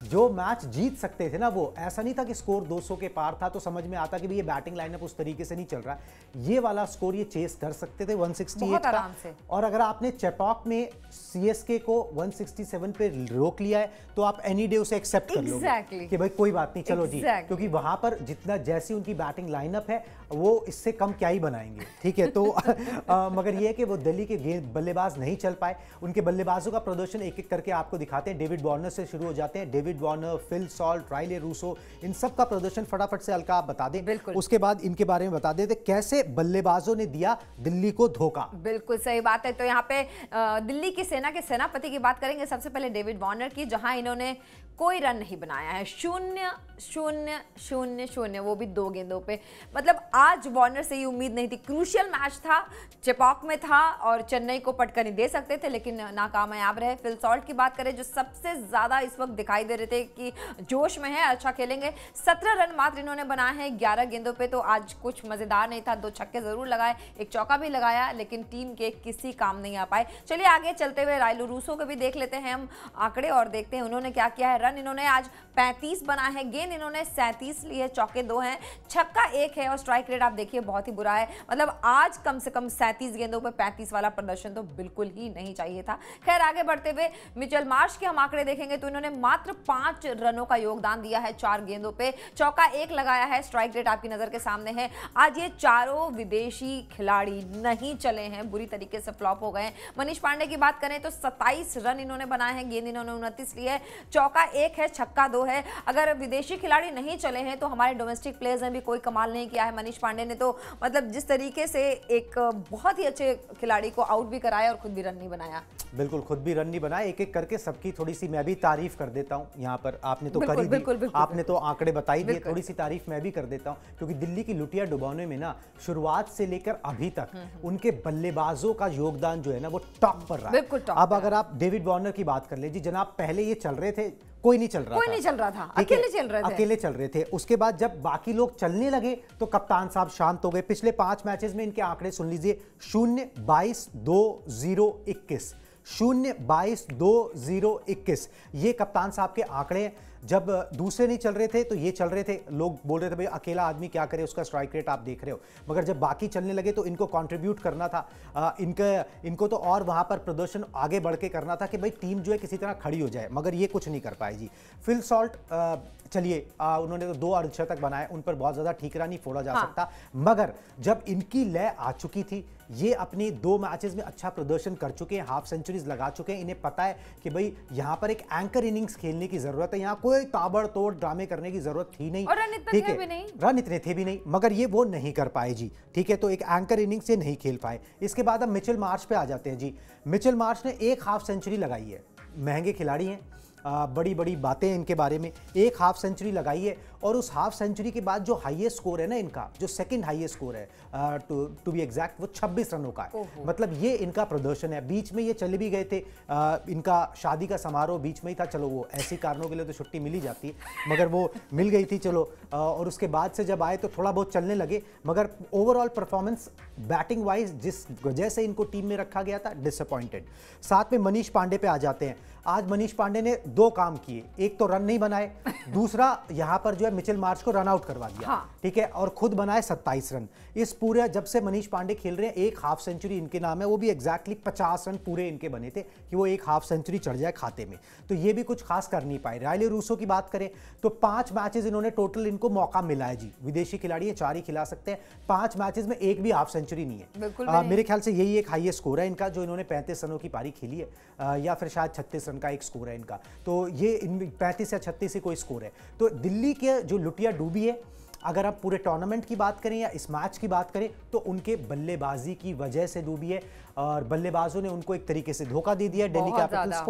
जो मैच जीत सकते थे ना, वो ऐसा नहीं था कि स्कोर 200 के पार था तो समझ में आता कि भाई ये बैटिंग लाइनअप उस तरीके से नहीं चल रहा। ये वाला स्कोर ये चेस कर सकते थे 168 का। आराम से। और अगर आपने चेपॉक में सीएसके को 167 पे रोक लिया है तो आप एनी डे उसे एक्सेप्ट कर लोगे कि भाई कोई बात नहीं, चलो जी, क्योंकि वहां पर जितना जैसी उनकी बैटिंग लाइनअप है वो इससे कम क्या ही बनाएंगे, ठीक है। तो मगर ये है कि वो दिल्ली के बल्लेबाज नहीं चल पाए। उनके बल्लेबाजों का प्रदर्शन एक एक करके आपको दिखाते हैं। डेविड वार्नर से शुरू हो जाते हैं। David Warner, Phil Salt, Rilee Rossouw, इन सब का प्रदर्शन फटाफट से अलका आप बता दें, उसके बाद इनके बारे में बता देते कैसे बल्लेबाजों ने दिया दिल्ली को धोखा। बिल्कुल सही बात है। तो यहाँ पे दिल्ली की सेना के सेनापति की बात करेंगे सबसे पहले डेविड वार्नर की, जहां इन्होंने कोई रन नहीं बनाया है। 0 0 0 0, वो भी 2 गेंदों पे। मतलब आज वार्नर से ये उम्मीद नहीं थी। क्रूशियल मैच था, चेपॉक में था और चेन्नई को पटका नहीं दे सकते थे, लेकिन नाकामयाब रहे। फिल सॉल्ट की बात करें जो सबसे ज्यादा इस वक्त दिखाई दे रहे थे कि जोश में है, अच्छा खेलेंगे। 17 रन मात्र इन्होंने बनाए हैं 11 गेंदों पे, तो आज कुछ मजेदार नहीं था। 2 छक्के जरूर लगाए, 1 चौका भी लगाया, लेकिन टीम के किसी काम नहीं आ पाए। चलिए आगे चलते हुए राइलो रूसो को भी देख लेते हैं हम आंकड़े और देखते हैं उन्होंने क्या किया है। रन इन्होंने आज 35 बनाए हैं, गेंद इन्होंने 37 लिए, चौके 2 हैं, छक्का 1 है और स्ट्राइक रेट आप देखिए बहुत ही बुरा है। मतलब आज कम से कम 37 गेंदों पर 35 वाला प्रदर्शन तो बिल्कुल ही नहीं चाहिए था। खैर आगे बढ़ते हुए मिचेल मार्श के हम आंकड़े देखेंगे तो इन्होंने मात्र 5 रनों का योगदान दिया है 4 गेंदों पे, चौका 1 लगाया है। स्ट्राइक रेट आपकी नजर के सामने है। आज ये चारों विदेशी खिलाड़ी नहीं चले हैं, बुरी तरीके से फ्लॉप हो गए। मनीष पांडे की बात करें तो 27 रन इन्होंने बनाए हैं, गेंद इन्होंने 29 ली है, चौका 1 है, छक्का 2 है। अगर विदेशी खिलाड़ी नहीं चले हैं तो हमारे डोमेस्टिक प्लेयर्स ने भी कोई कमाल नहीं किया है। मनीष पांडे ने तो मतलब जिस तरीके से एक बहुत ही अच्छे खिलाड़ी को आउट भी कराया और खुद भी रन नहीं बनाया। बिल्कुल, खुद भी रन नहीं बनाया। एक एक करके सबकी थोड़ी सी मैं भी तारीफ कर देता हूं यहाँ पर। आपने तो करी दी, आपने तो आंकड़े बताई दिए, थोड़ी सी तारीफ मैं भी कर देता हूं, क्योंकि दिल्ली की लुटिया डुबाने में ना शुरुआत से लेकर अभी तक उनके बल्लेबाजों का योगदान जो है ना वो टॉप पर रहा है। अब अगर आप डेविड वार्नर की बात कर लीजिए, जनाब पहले ये चल रहे थे, कोई नहीं चल रहा था, अकेले चल रहे थे। उसके बाद जब बाकी लोग चलने लगे तो कप्तान साहब शांत हो गए। पिछले 5 मैचेस में इनके आंकड़े सुन लीजिए, 0 22 2 0 21, 0 22 2 0 21, ये कप्तान साहब के आंकड़े हैं। जब दूसरे नहीं चल रहे थे तो ये चल रहे थे। लोग बोल रहे थे भाई अकेला आदमी क्या करे, उसका स्ट्राइक रेट आप देख रहे हो। मगर जब बाकी चलने लगे तो इनको कंट्रीब्यूट करना था, इनको तो और वहां पर प्रदर्शन आगे बढ़ के करना था कि भाई टीम जो है किसी तरह खड़ी हो जाए, मगर ये कुछ नहीं कर पाए जी। फिल सॉल्ट चलिए उन्होंने तो 2 अर्धशतक बनाए, उन पर बहुत ज्यादा ठीकरा नहीं फोड़ा जा सकता, मगर जब इनकी लय आ चुकी थी, ये अपने 2 मैचेस में अच्छा प्रदर्शन कर चुके हैं, हाफ सेंचुरीज लगा चुके हैं। इन्हें पता है कि भाई यहाँ पर एक एंकर इनिंग्स खेलने की जरूरत है, यहाँ कोई ताबड़तोड़ ड्रामे करने की जरूरत थी नहीं, ठीक है, रन इतने थे भी नहीं, मगर ये वो नहीं कर पाए जी, ठीक है। तो एक एंकर इनिंग्स से नहीं खेल पाए। इसके बाद अब मिचेल मार्श पे आ जाते हैं जी। मिचेल मार्श ने 1 हाफ सेंचुरी लगाई है, महंगे खिलाड़ी हैं, बड़ी बड़ी बातें इनके बारे में, 1 हाफ सेंचुरी लगाई है। और उस हाफ सेंचुरी के बाद जो हाईएस्ट स्कोर है ना इनका, जो सेकंड हाईएस्ट स्कोर है टू बी एग्जैक्ट, वो 26 रनों का है। मतलब ये इनका प्रदर्शन है। बीच में ये चले भी गए थे, इनका शादी का समारोह बीच में ही था, चलो वो ऐसी कारणों के लिए तो छुट्टी मिल ही जाती है, मगर वो मिल गई थी, चलो। और उसके बाद से जब आए तो थोड़ा बहुत चलने लगे, मगर ओवरऑल परफॉर्मेंस बैटिंग वाइज जिस वजह से इनको टीम में रखा गया था, डिसअपॉइंटेड। साथ में मनीष पांडे पे आ जाते हैं। आज मनीष पांडे ने 2 काम किए, एक तो रन नहीं बनाए, दूसरा यहां पर जो है मिचेल मार्श को रन आउट करवा दिया, ठीक है, और खुद बनाए 27 रन। इस पूरे जब से मनीष पांडे खेल रहे हैं 1 हाफ सेंचुरी इनके नाम है, वो भी एग्जैक्टली 50 रन पूरे इनके बने थे कि वो 1 हाफ सेंचुरी चढ़ जाए खाते में। तो ये भी कुछ खास कर नहीं पाए। राइले रूसो की बात करें तो 5 मैचेस इन्होंने टोटल इनको मौका मिला है जी। विदेशी खिलाड़ी है, 4 ही खिला सकते हैं, 5 मैचेस में 1 भी हाफ सेंचुरी नहीं है। मेरे ख्याल से यही एक हाईएस्ट स्कोर है इनका, जो इन्होंने 35 रनों की पारी खेली है, या फिर शायद 36 रन का एक स्कोर है इनका। तो ये 35 या 36 ही कोई स्कोर है। तो दिल्ली के जो लुटिया डूबी है, अगर आप पूरे टूर्नामेंट की बात करें या इस मैच की बात करें, तो उनके बल्लेबाजी की वजह से डूबी है, और बल्लेबाजों ने उनको एक तरीके से धोखा दे दिया दिल्ली कैपिटल्स को।